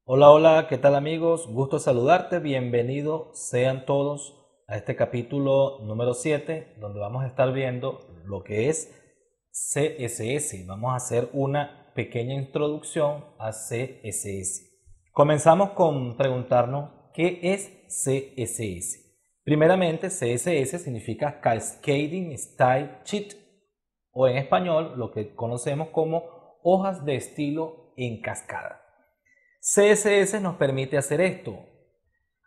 Hola, hola, ¿qué tal amigos? Gusto saludarte, bienvenidos sean todos a este capítulo número 7, donde vamos a estar viendo lo que es CSS. Vamos a hacer una pequeña introducción a CSS. Comenzamos con preguntarnos qué es CSS. Primeramente, CSS significa Cascading Style Sheet, o en español lo que conocemos como hojas de estilo en cascada. CSS nos permite hacer esto.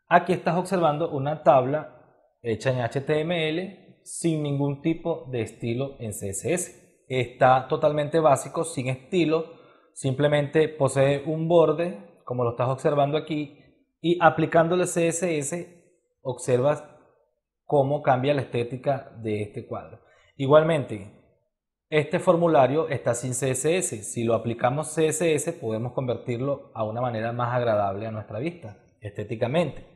Aquí estás observando una tabla hecha en HTML sin ningún tipo de estilo en CSS. Está totalmente básico, sin estilo, simplemente posee un borde, como lo estás observando aquí, y aplicándole CSS observas cómo cambia la estética de este cuadro. Igualmente, este formulario está sin CSS. Si lo aplicamos CSS, podemos convertirlo a una manera más agradable a nuestra vista, estéticamente.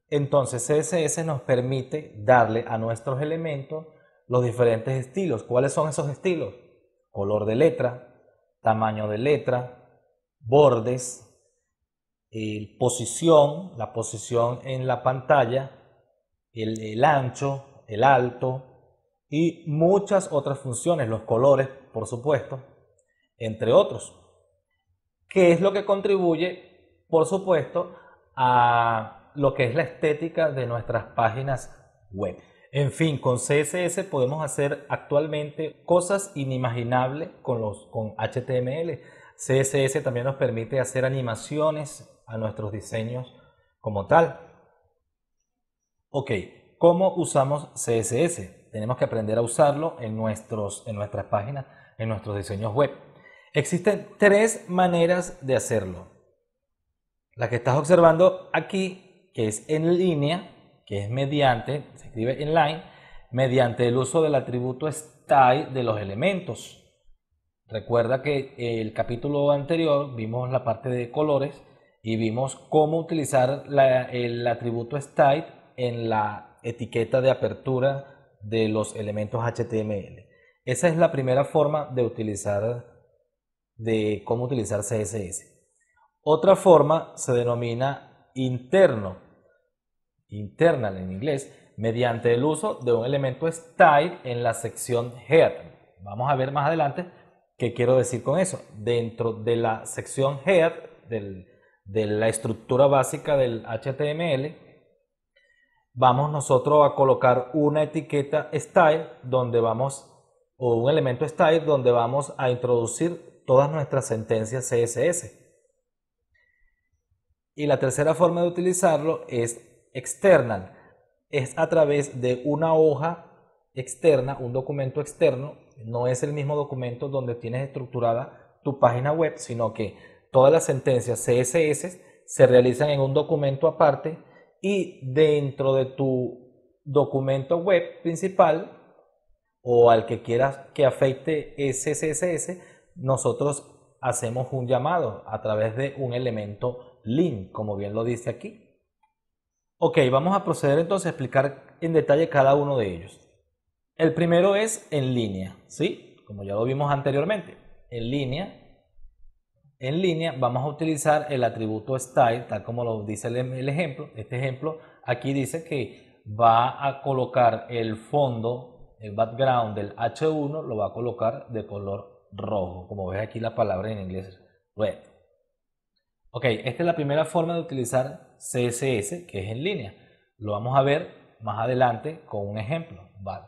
Entonces, CSS nos permite darle a nuestros elementos los diferentes estilos. ¿Cuáles son esos estilos? Color de letra, tamaño de letra, bordes, posición, la posición en la pantalla, el ancho, el alto y muchas otras funciones, los colores, por supuesto, entre otros. ¿Qué es lo que contribuye, por supuesto, a lo que es la estética de nuestras páginas web? En fin, con CSS podemos hacer actualmente cosas inimaginables con HTML. CSS también nos permite hacer animaciones a nuestros diseños como tal. Ok, ¿cómo usamos CSS? Tenemos que aprender a usarlo en nuestras páginas, en nuestros diseños web. Existen tres maneras de hacerlo. La que estás observando aquí, que es en línea, que es mediante, se escribe inline, mediante el uso del atributo style de los elementos. Recuerda que el capítulo anterior vimos la parte de colores y vimos cómo utilizar el atributo style en la etiqueta de apertura de los elementos HTML. Esa es la primera forma de cómo utilizar CSS. Otra forma se denomina internal en inglés, mediante el uso de un elemento style en la sección head. Vamos a ver más adelante qué quiero decir con eso. Dentro de la sección head de la estructura básica del HTML, vamos nosotros a colocar una etiqueta style o un elemento style donde vamos a introducir todas nuestras sentencias CSS. Y la tercera forma de utilizarlo es external. Es a través de una hoja externa, un documento externo. No es el mismo documento donde tienes estructurada tu página web, sino que todas las sentencias CSS se realizan en un documento aparte y dentro de tu documento web principal o al que quieras que afecte ese CSS, nosotros hacemos un llamado a través de un elemento link, como bien lo dice aquí. Ok, vamos a proceder entonces a explicar en detalle cada uno de ellos. El primero es en línea, ¿sí? Como ya lo vimos anteriormente. En línea vamos a utilizar el atributo style, tal como lo dice el ejemplo. Este ejemplo aquí dice que va a colocar el fondo, el background del H1, lo va a colocar de color rojo, como ves aquí la palabra en inglés, red. Ok, esta es la primera forma de utilizar CSS, que es en línea. Lo vamos a ver más adelante con un ejemplo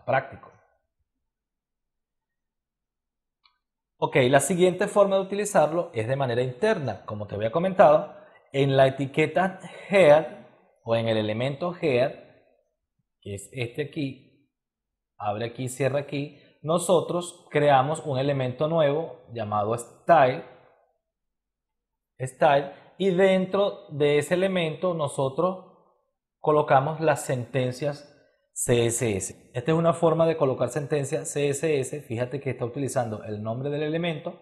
práctico. Ok, la siguiente forma de utilizarlo es de manera interna, como te había comentado, en la etiqueta head o en el elemento head, que es este aquí, abre aquí, cierra aquí, nosotros creamos un elemento nuevo llamado style, y dentro de ese elemento nosotros colocamos las sentencias CSS. Esta es una forma de colocar sentencias CSS. Fíjate que está utilizando el nombre del elemento,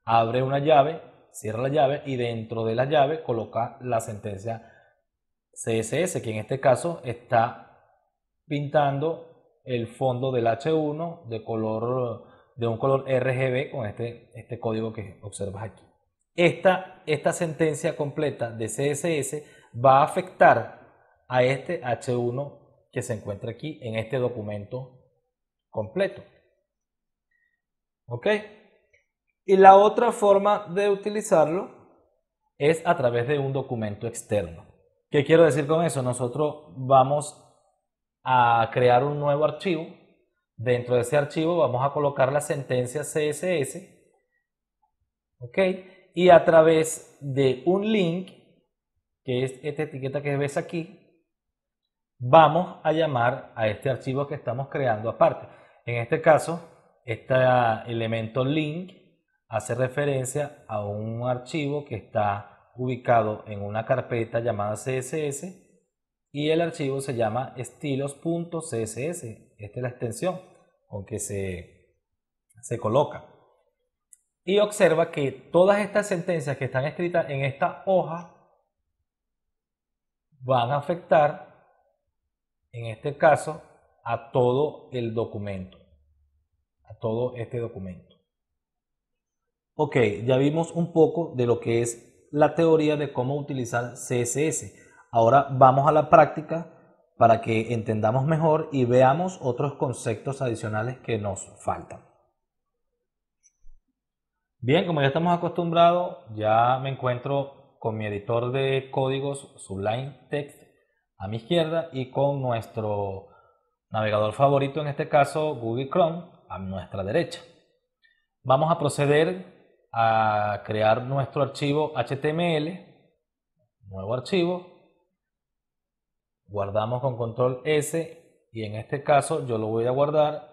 abre una llave, cierra la llave y dentro de la llave coloca la sentencia CSS, que en este caso está pintando el fondo del H1 de un color RGB con este código que observas aquí. esta sentencia completa de CSS va a afectar a este H1 que se encuentra aquí en este documento completo. ¿Ok? Y la otra forma de utilizarlo es a través de un documento externo. ¿Qué quiero decir con eso? Nosotros vamos a crear un nuevo archivo. Dentro de ese archivo vamos a colocar la sentencia CSS. ¿Ok? Y a través de un link, que es esta etiqueta que ves aquí, vamos a llamar a este archivo que estamos creando aparte. En este caso, este elemento link hace referencia a un archivo que está ubicado en una carpeta llamada CSS y el archivo se llama estilos.css. Esta es la extensión con que se coloca. Y observa que todas estas sentencias que están escritas en esta hoja van a afectar, en este caso, a todo el documento, a todo este documento. Ok, ya vimos un poco de lo que es la teoría de cómo utilizar CSS. Ahora vamos a la práctica para que entendamos mejor y veamos otros conceptos adicionales que nos faltan. Bien, como ya estamos acostumbrados, ya me encuentro con mi editor de códigos Sublime Text a mi izquierda y con nuestro navegador favorito, en este caso Google Chrome, a nuestra derecha. Vamos a proceder a crear nuestro archivo HTML, nuevo archivo, guardamos con control S y en este caso yo lo voy a guardar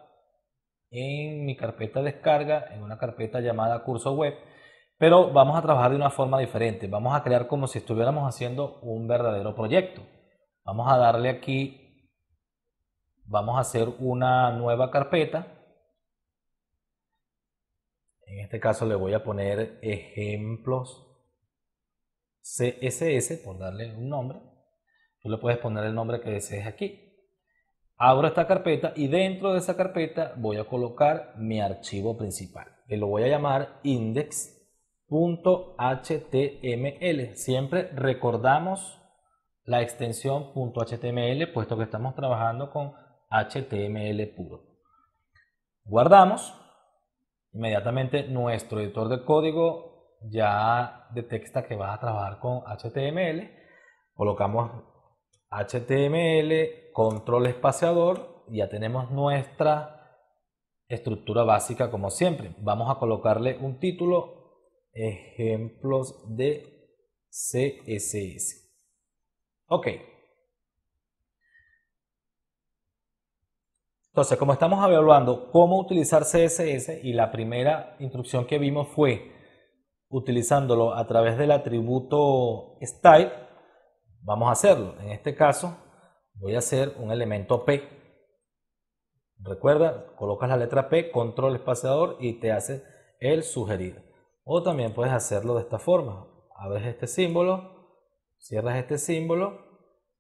en mi carpeta de descarga, en una carpeta llamada curso web, pero vamos a trabajar de una forma diferente. Vamos a crear como si estuviéramos haciendo un verdadero proyecto. Vamos a darle aquí, vamos a hacer una nueva carpeta. En este caso le voy a poner ejemplos CSS, por darle un nombre. Tú le puedes poner el nombre que desees aquí. Abro esta carpeta y dentro de esa carpeta voy a colocar mi archivo principal, que lo voy a llamar index.html. Siempre recordamos la extensión .html, puesto que estamos trabajando con HTML puro. Guardamos. Inmediatamente nuestro editor de código ya detecta que vas a trabajar con HTML. Colocamos HTML, control espaciador, y ya tenemos nuestra estructura básica como siempre. Vamos a colocarle un título, ejemplos de CSS. Ok. Entonces, como estamos evaluando cómo utilizar CSS y la primera instrucción que vimos fue utilizándolo a través del atributo style, vamos a hacerlo. En este caso voy a hacer un elemento P. Recuerda, colocas la letra P, control espaciador y te hace el sugerido. O también puedes hacerlo de esta forma. Abres este símbolo, cierras este símbolo,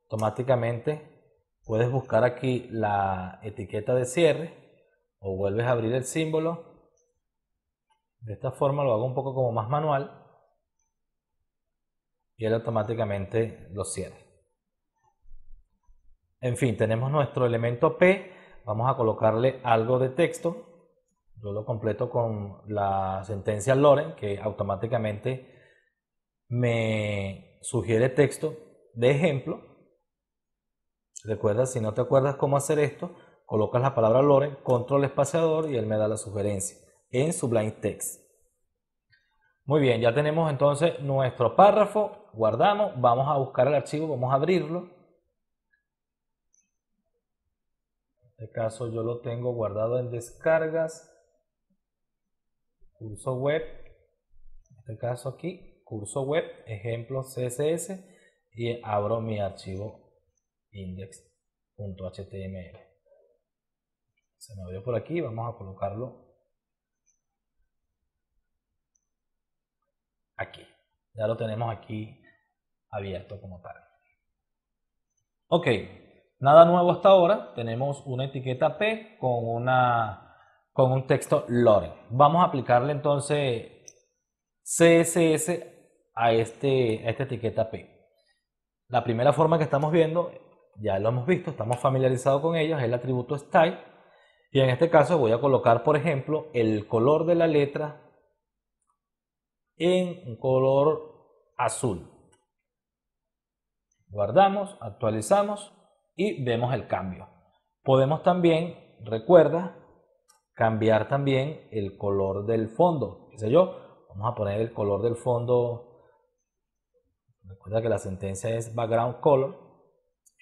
automáticamente puedes buscar aquí la etiqueta de cierre o vuelves a abrir el símbolo. De esta forma lo hago un poco como más manual y él automáticamente lo cierra. En fin, tenemos nuestro elemento P. Vamos a colocarle algo de texto. Yo lo completo con la sentencia Loren, que automáticamente me sugiere texto de ejemplo. Recuerda, si no te acuerdas cómo hacer esto, colocas la palabra Loren, control espaciador y él me da la sugerencia en Sublime Text. Muy bien, ya tenemos entonces nuestro párrafo, guardamos, vamos a buscar el archivo, vamos a abrirlo. En este caso yo lo tengo guardado en descargas, curso web, en este caso aquí, curso web, ejemplo CSS, y abro mi archivo index.html. Se me abrió por aquí, vamos a colocarlo aquí. Ya lo tenemos aquí abierto como tal. Ok, nada nuevo hasta ahora. Tenemos una etiqueta P con un texto Loren. Vamos a aplicarle entonces CSS a esta etiqueta P. La primera forma que estamos viendo, ya lo hemos visto, estamos familiarizados con ellos, es el atributo style. Y en este caso voy a colocar, por ejemplo, el color de la letra en un color azul. Guardamos, actualizamos y vemos el cambio. Podemos también, recuerda, cambiar también el color del fondo. ¿Qué sé yo? Vamos a poner el color del fondo. Recuerda que la sentencia es background color.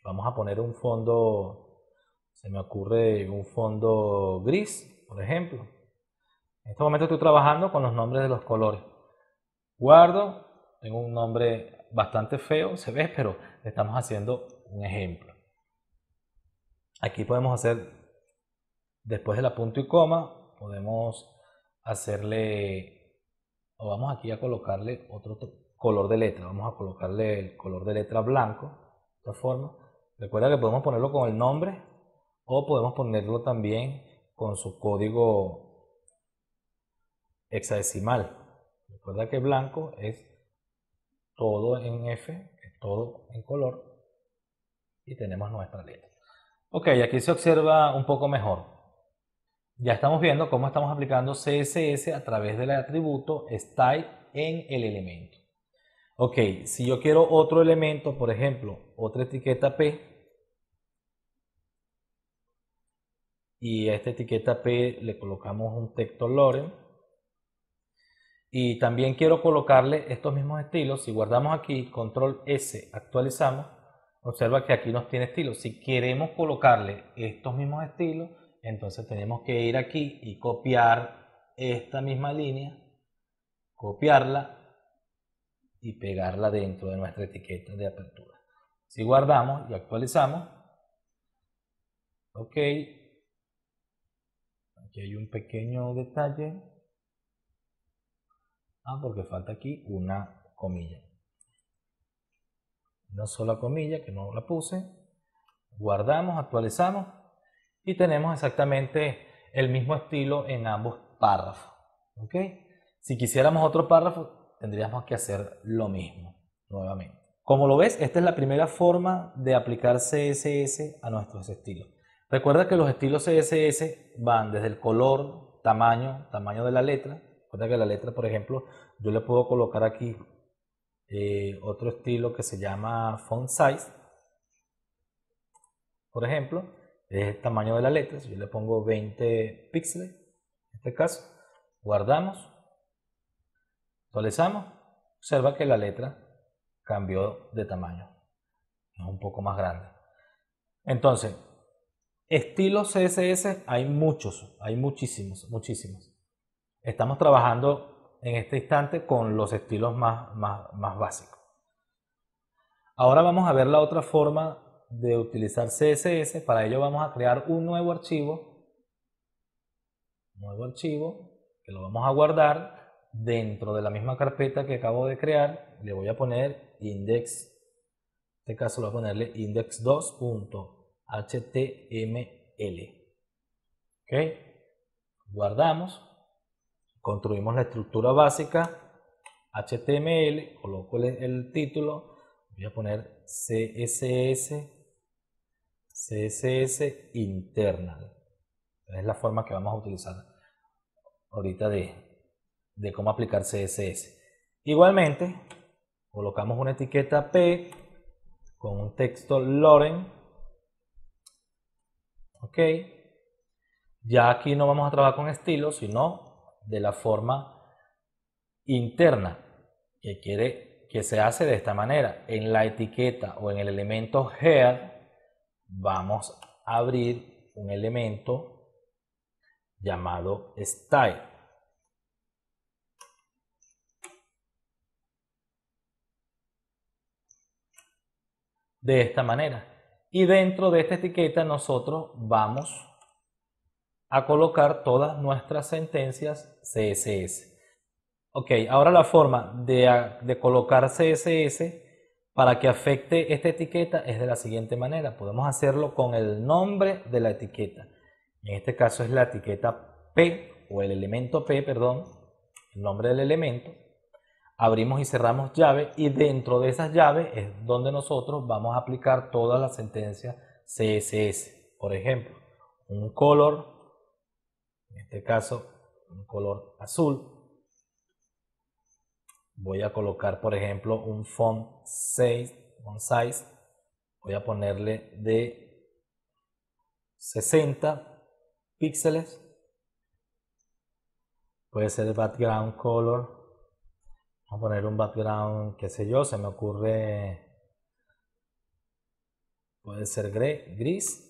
Vamos a poner un fondo, se me ocurre un fondo gris, por ejemplo. En este momento estoy trabajando con los nombres de los colores. Guardo, tengo un nombre bastante feo, se ve, pero estamos haciendo un ejemplo. Aquí podemos hacer, después de la punto y coma, podemos hacerle, o vamos aquí a colocarle otro color de letra. Vamos a colocarle el color de letra blanco, de esta forma. Recuerda que podemos ponerlo con el nombre o podemos ponerlo también con su código hexadecimal. Recuerda que blanco es todo en F, es todo en color, y tenemos nuestra letra. Ok, aquí se observa un poco mejor. Ya estamos viendo cómo estamos aplicando CSS a través del atributo style en el elemento. Ok, si yo quiero otro elemento, por ejemplo, otra etiqueta P, y a esta etiqueta P le colocamos un texto Loren, y también quiero colocarle estos mismos estilos. Si guardamos aquí, control S, actualizamos, observa que aquí nos tiene estilos. Si queremos colocarle estos mismos estilos, entonces tenemos que ir aquí y copiar esta misma línea, copiarla y pegarla dentro de nuestra etiqueta de apertura. Si guardamos y actualizamos, ok, aquí hay un pequeño detalle, porque falta aquí una comilla, una sola comilla que no la puse. Guardamos, actualizamos y tenemos exactamente el mismo estilo en ambos párrafos. ¿Ok? Si quisiéramos otro párrafo, tendríamos que hacer lo mismo nuevamente. Como lo ves, esta es la primera forma de aplicar CSS a nuestros estilos. Recuerda que los estilos CSS van desde el color, tamaño de la letra. Recuerda que la letra, por ejemplo, yo le puedo colocar aquí otro estilo que se llama font size. Por ejemplo, es el tamaño de la letra. Si yo le pongo 20 píxeles, en este caso, guardamos, actualizamos, observa que la letra cambió de tamaño, es un poco más grande. Entonces, estilos CSS hay muchos, hay muchísimos. Estamos trabajando en este instante con los estilos más básicos. Ahora vamos a ver la otra forma de utilizar CSS. Para ello vamos a crear un nuevo archivo que lo vamos a guardar dentro de la misma carpeta que acabo de crear. Le voy a poner index, en este caso le voy a ponerle index2.html. ok, guardamos, construimos la estructura básica HTML, coloco el título, voy a poner CSS internal. Es la forma que vamos a utilizar ahorita de cómo aplicar CSS. Igualmente, colocamos una etiqueta P con un texto Loren. Ok. Ya aquí no vamos a trabajar con estilos, sino de la forma interna, que se hace de esta manera. En la etiqueta o en el elemento head vamos a abrir un elemento llamado style. De esta manera. Y dentro de esta etiqueta nosotros vamos a colocar todas nuestras sentencias CSS. Ok, ahora la forma de colocar CSS para que afecte esta etiqueta es de la siguiente manera. Podemos hacerlo con el nombre de la etiqueta. En este caso es la etiqueta P, o el elemento P, perdón, el nombre del elemento. abrimos y cerramos llave, y dentro de esas llaves es donde nosotros vamos a aplicar todas las sentencias CSS. Por ejemplo, un color, en este caso un color azul. Voy a colocar, por ejemplo, un font size, voy a ponerle de 60 píxeles. Puede ser el background color. Vamos a poner un background, qué sé yo, se me ocurre, puede ser gris.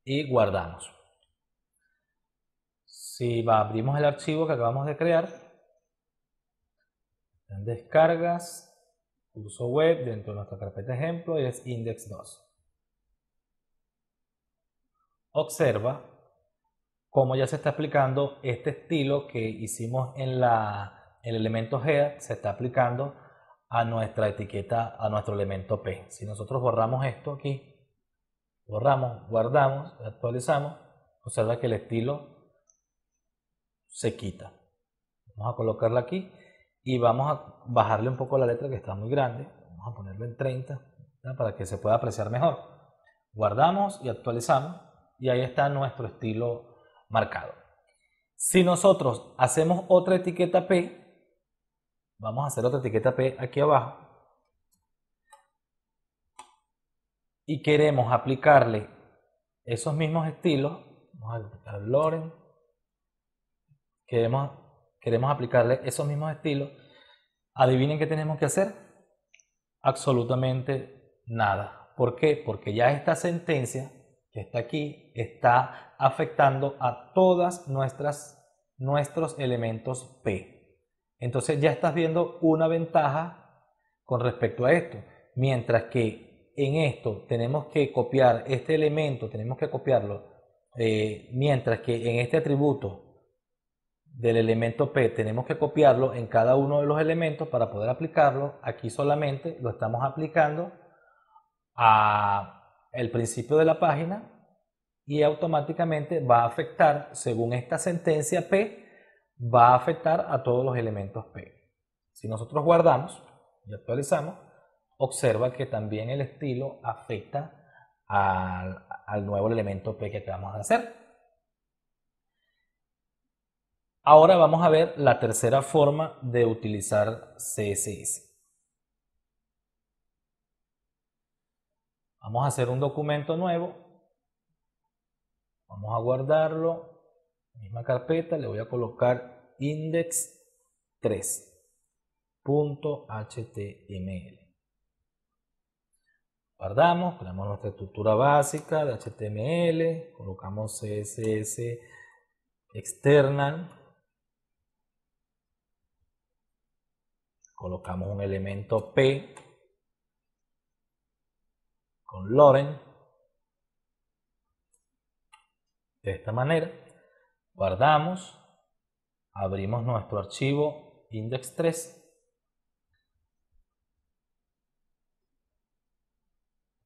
Y guardamos. Si abrimos el archivo que acabamos de crear, en descargas, curso web, dentro de nuestra carpeta ejemplo, y es index2. Observa cómo ya se está aplicando este estilo que hicimos en el elemento header, se está aplicando a nuestra etiqueta, a nuestro elemento P. Si nosotros borramos esto aquí, borramos, guardamos, actualizamos, observa que el estilo se quita. Vamos a colocarla aquí y vamos a bajarle un poco la letra que está muy grande. Vamos a ponerlo en 30, ¿verdad? Para que se pueda apreciar mejor. Guardamos y actualizamos y ahí está nuestro estilo marcado. Si nosotros hacemos otra etiqueta P, vamos a hacer otra etiqueta P aquí abajo y queremos aplicarle esos mismos estilos, vamos a aplicar Loren, queremos aplicarle esos mismos estilos, adivinen qué tenemos que hacer, absolutamente nada. ¿Por qué? Porque ya esta sentencia que está aquí está afectando a todas nuestros elementos P. Entonces ya estás viendo una ventaja con respecto a esto. Mientras que en esto tenemos que copiar este elemento, tenemos que copiarlo, mientras que en este atributo del elemento P tenemos que copiarlo en cada uno de los elementos para poder aplicarlo, aquí solamente lo estamos aplicando al principio de la página y automáticamente va a afectar, según esta sentencia P, va a afectar a todos los elementos P. Si nosotros guardamos y actualizamos, observa que también el estilo afecta al nuevo elemento P que acabamos de hacer. Ahora vamos a ver la tercera forma de utilizar CSS. Vamos a hacer un documento nuevo. Vamos a guardarlo. Misma carpeta, le voy a colocar index3.html. Guardamos, creamos nuestra estructura básica de HTML, colocamos CSS external, colocamos un elemento P con Loren, de esta manera, guardamos, abrimos nuestro archivo index3,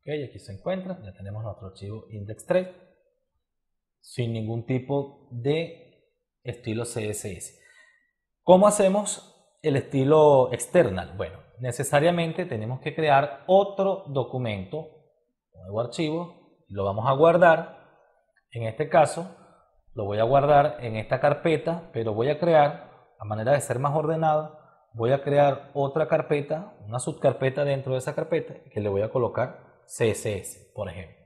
ok, aquí se encuentra, ya tenemos nuestro archivo index3 sin ningún tipo de estilo CSS. ¿Cómo hacemos el estilo external? Bueno, necesariamente tenemos que crear otro documento, un nuevo archivo, y lo vamos a guardar. En este caso, lo voy a guardar en esta carpeta, pero voy a crear, a manera de ser más ordenado, voy a crear otra carpeta, una subcarpeta dentro de esa carpeta, que le voy a colocar CSS, por ejemplo.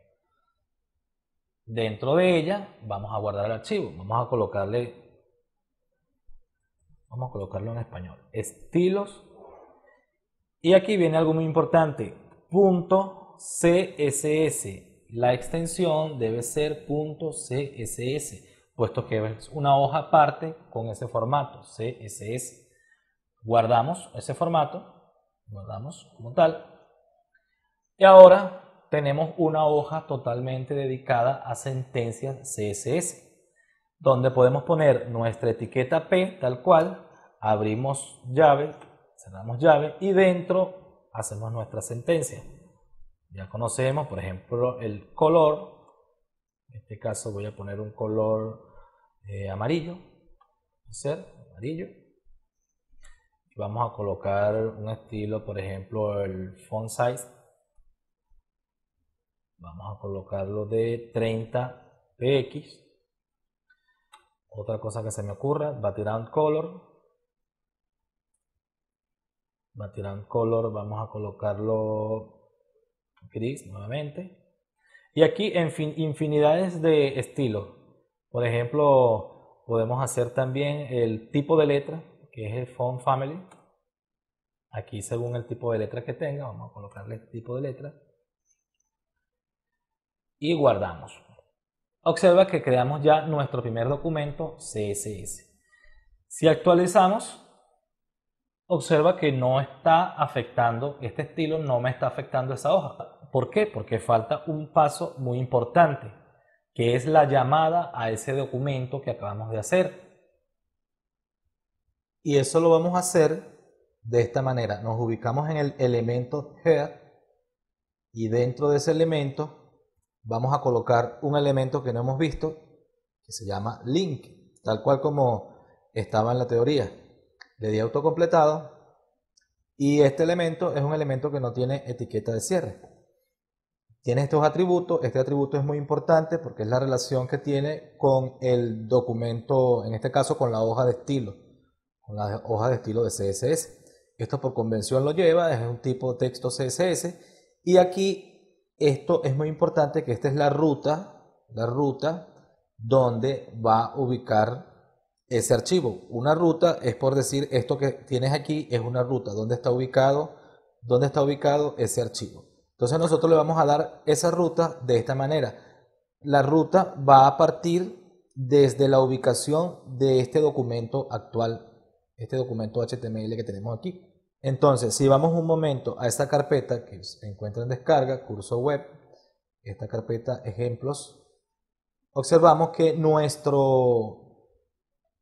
Dentro de ella vamos a guardar el archivo, vamos a colocarlo en español, estilos, y aquí viene algo muy importante, .css. La extensión debe ser .css, puesto que es una hoja aparte con ese formato, CSS. Guardamos ese formato, guardamos como tal. Y ahora tenemos una hoja totalmente dedicada a sentencias CSS, donde podemos poner nuestra etiqueta P tal cual, abrimos llave, cerramos llave y dentro hacemos nuestra sentencia. Ya conocemos, por ejemplo, el color. En este caso voy a poner un color amarillo. Amarillo. Vamos a colocar un estilo, por ejemplo, el font size. Vamos a colocarlo de 30 px. Otra cosa que se me ocurra, background color. Background color, vamos a colocarlo gris nuevamente. Y aquí en infinidades de estilos. Por ejemplo, podemos hacer también el tipo de letra, que es el font family. Aquí según el tipo de letra que tenga, vamos a colocarle el tipo de letra. Y guardamos. Observa que creamos ya nuestro primer documento CSS. Si actualizamos, observa que no está afectando, este estilo no me está afectando esa hoja. ¿Por qué? Porque falta un paso muy importante, que es la llamada a ese documento que acabamos de hacer. Y eso lo vamos a hacer de esta manera. Nos ubicamos en el elemento head y dentro de ese elemento vamos a colocar un elemento que no hemos visto, que se llama link, tal cual como estaba en la teoría. Le di autocompletado y este elemento es un elemento que no tiene etiqueta de cierre. Tiene estos atributos. Este atributo es muy importante porque es la relación que tiene con el documento, en este caso con la hoja de estilo, con la hoja de estilo de CSS. Esto por convención lo lleva, es un tipo de texto CSS. Y aquí esto es muy importante, que esta es la ruta donde va a ubicar ese archivo. Una ruta es, por decir, esto que tienes aquí es una ruta. ¿Dónde está ubicado? ¿Dónde está ubicado ese archivo? Entonces nosotros le vamos a dar esa ruta de esta manera. La ruta va a partir desde la ubicación de este documento actual, este documento HTML que tenemos aquí. Entonces, si vamos un momento a esta carpeta que se encuentra en descarga, curso web, esta carpeta ejemplos, observamos que nuestro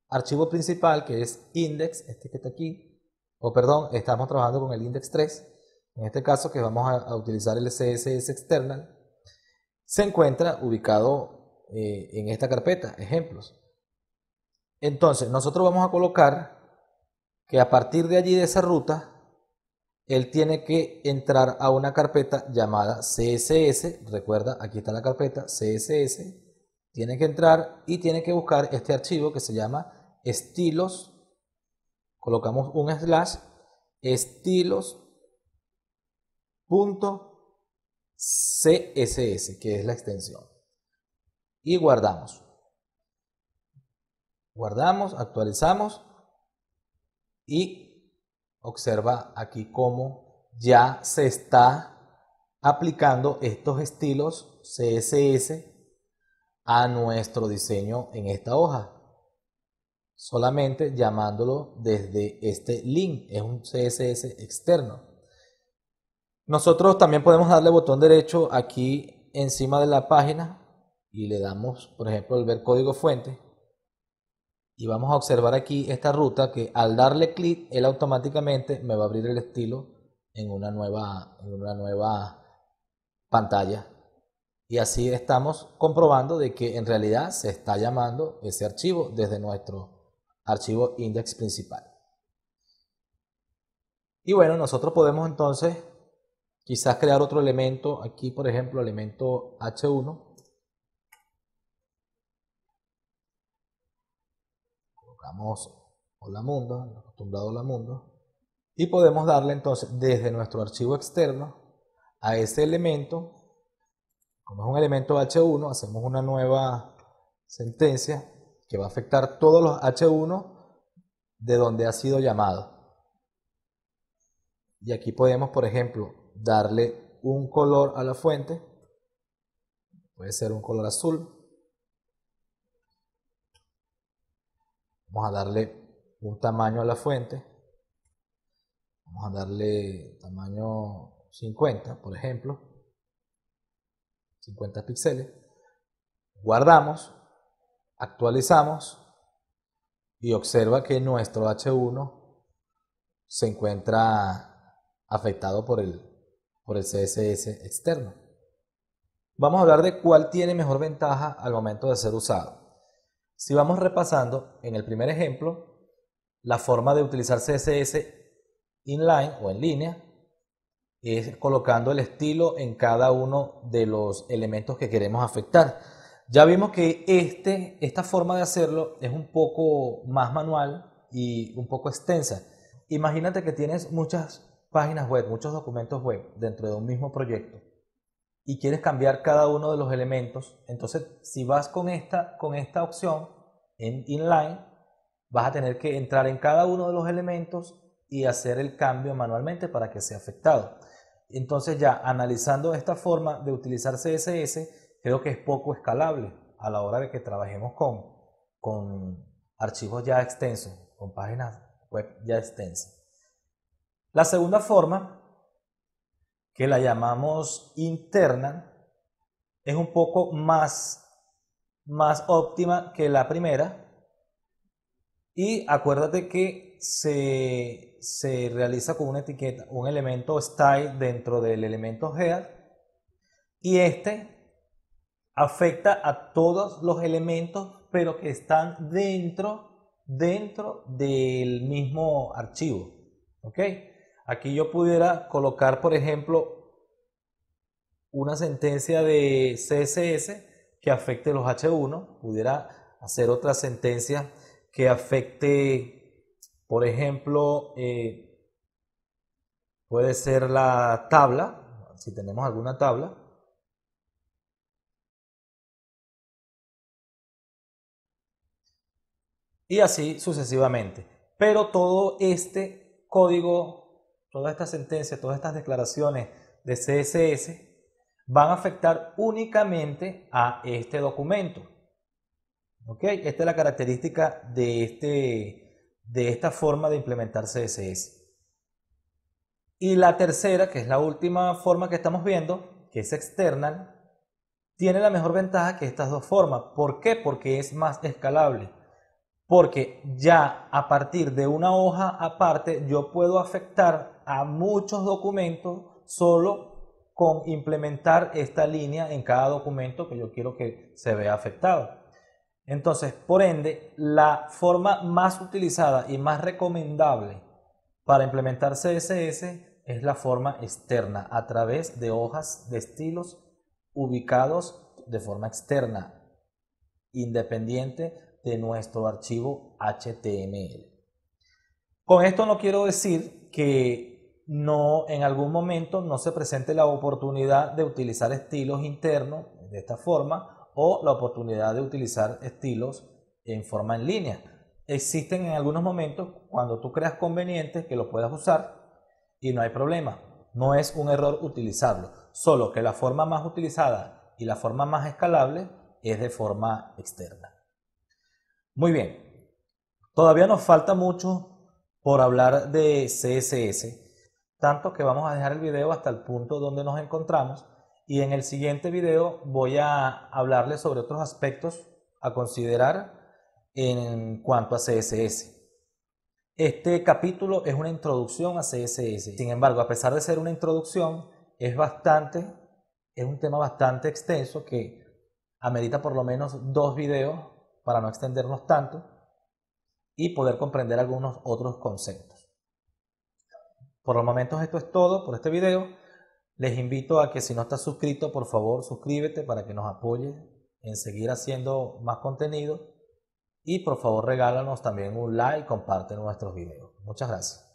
archivo principal, que es index, este que está aquí, o perdón, estamos trabajando con el index 3, en este caso que vamos a utilizar el CSS external, se encuentra ubicado en esta carpeta, ejemplos. Entonces, nosotros vamos a colocar que a partir de allí, de esa ruta, él tiene que entrar a una carpeta llamada CSS. Recuerda, aquí está la carpeta CSS. Tiene que entrar y tiene que buscar este archivo que se llama estilos. Colocamos un slash estilos.css, que es la extensión. Y guardamos. Guardamos, actualizamos y observa aquí cómo ya se está aplicando estos estilos CSS a nuestro diseño en esta hoja. Solamente llamándolo desde este link, es un CSS externo. Nosotros también podemos darle botón derecho aquí encima de la página y le damos, por ejemplo, el ver código fuente. Y vamos a observar aquí esta ruta que al darle clic, él automáticamente me va a abrir el estilo en una nueva pantalla. Y así estamos comprobando de que en realidad se está llamando ese archivo desde nuestro archivo index principal. Y bueno, nosotros podemos entonces quizás crear otro elemento. Aquí, por ejemplo, elemento H1. Colocamos hola mundo, acostumbrado hola mundo. Y podemos darle entonces desde nuestro archivo externo a ese elemento. Como es un elemento H1, hacemos una nueva sentencia que va a afectar todos los H1 de donde ha sido llamado. Y aquí podemos, por ejemplo, darle un color a la fuente. Puede ser un color azul. Vamos a darle un tamaño a la fuente. Vamos a darle tamaño 50, por ejemplo. 50 píxeles. Guardamos, actualizamos y observa que nuestro H1 se encuentra afectado por el CSS externo. Vamos a hablar de cuál tiene mejor ventaja al momento de ser usado. Si vamos repasando, en el primer ejemplo, la forma de utilizar CSS inline o en línea es colocando el estilo en cada uno de los elementos que queremos afectar. Ya vimos que esta forma de hacerlo es un poco más manual y un poco extensa. Imagínate que tienes muchas páginas web, muchos documentos web dentro de un mismo proyecto y quieres cambiar cada uno de los elementos. Entonces, si vas con esta opción en inline, vas a tener que entrar en cada uno de los elementos y hacer el cambio manualmente para que sea afectado. Entonces, ya analizando esta forma de utilizar CSS, creo que es poco escalable a la hora de que trabajemos con archivos ya extensos, con páginas web ya extensas. La segunda forma, que la llamamos interna, es un poco más óptima que la primera. Y acuérdate que se realiza con una etiqueta, un elemento style dentro del elemento head, y afecta a todos los elementos, pero que están dentro del mismo archivo. ¿Ok? Aquí yo pudiera colocar, por ejemplo, una sentencia de CSS que afecte los H1, pudiera hacer otra sentencia que afecte, por ejemplo, puede ser la tabla, si tenemos alguna tabla. Y así sucesivamente. Pero todo este código, toda esta sentencia, todas estas declaraciones de CSS van a afectar únicamente a este documento. ¿Ok? Esta es la característica de esta forma de implementar CSS. Y la tercera, que es la última forma que estamos viendo, que es external, tiene la mejor ventaja que estas dos formas. ¿Por qué? Porque es más escalable. Porque ya a partir de una hoja aparte yo puedo afectar a muchos documentos solo con implementar esta línea en cada documento que yo quiero que se vea afectado. Entonces, por ende, la forma más utilizada y más recomendable para implementar CSS es la forma externa, a través de hojas de estilos ubicados de forma externa, independiente de nuestro archivo HTML. Con esto no quiero decir que no, en algún momento no se presente la oportunidad de utilizar estilos internos de esta forma, o la oportunidad de utilizar estilos en forma en línea. Existen en algunos momentos cuando tú creas conveniente que lo puedas usar y no hay problema. No es un error utilizarlo, solo que la forma más utilizada y la forma más escalable es de forma externa. Muy bien, todavía nos falta mucho por hablar de CSS, tanto que vamos a dejar el video hasta el punto donde nos encontramos, y en el siguiente video voy a hablarles sobre otros aspectos a considerar en cuanto a CSS. Este capítulo es una introducción a CSS. Sin embargo, a pesar de ser una introducción, es un tema bastante extenso que amerita por lo menos 2 videos para no extendernos tanto y poder comprender algunos otros conceptos. Por los momentos esto es todo por este video. Les invito a que si no estás suscrito, por favor suscríbete para que nos apoyes en seguir haciendo más contenido. Y por favor regálanos también un like y comparte nuestros videos. Muchas gracias.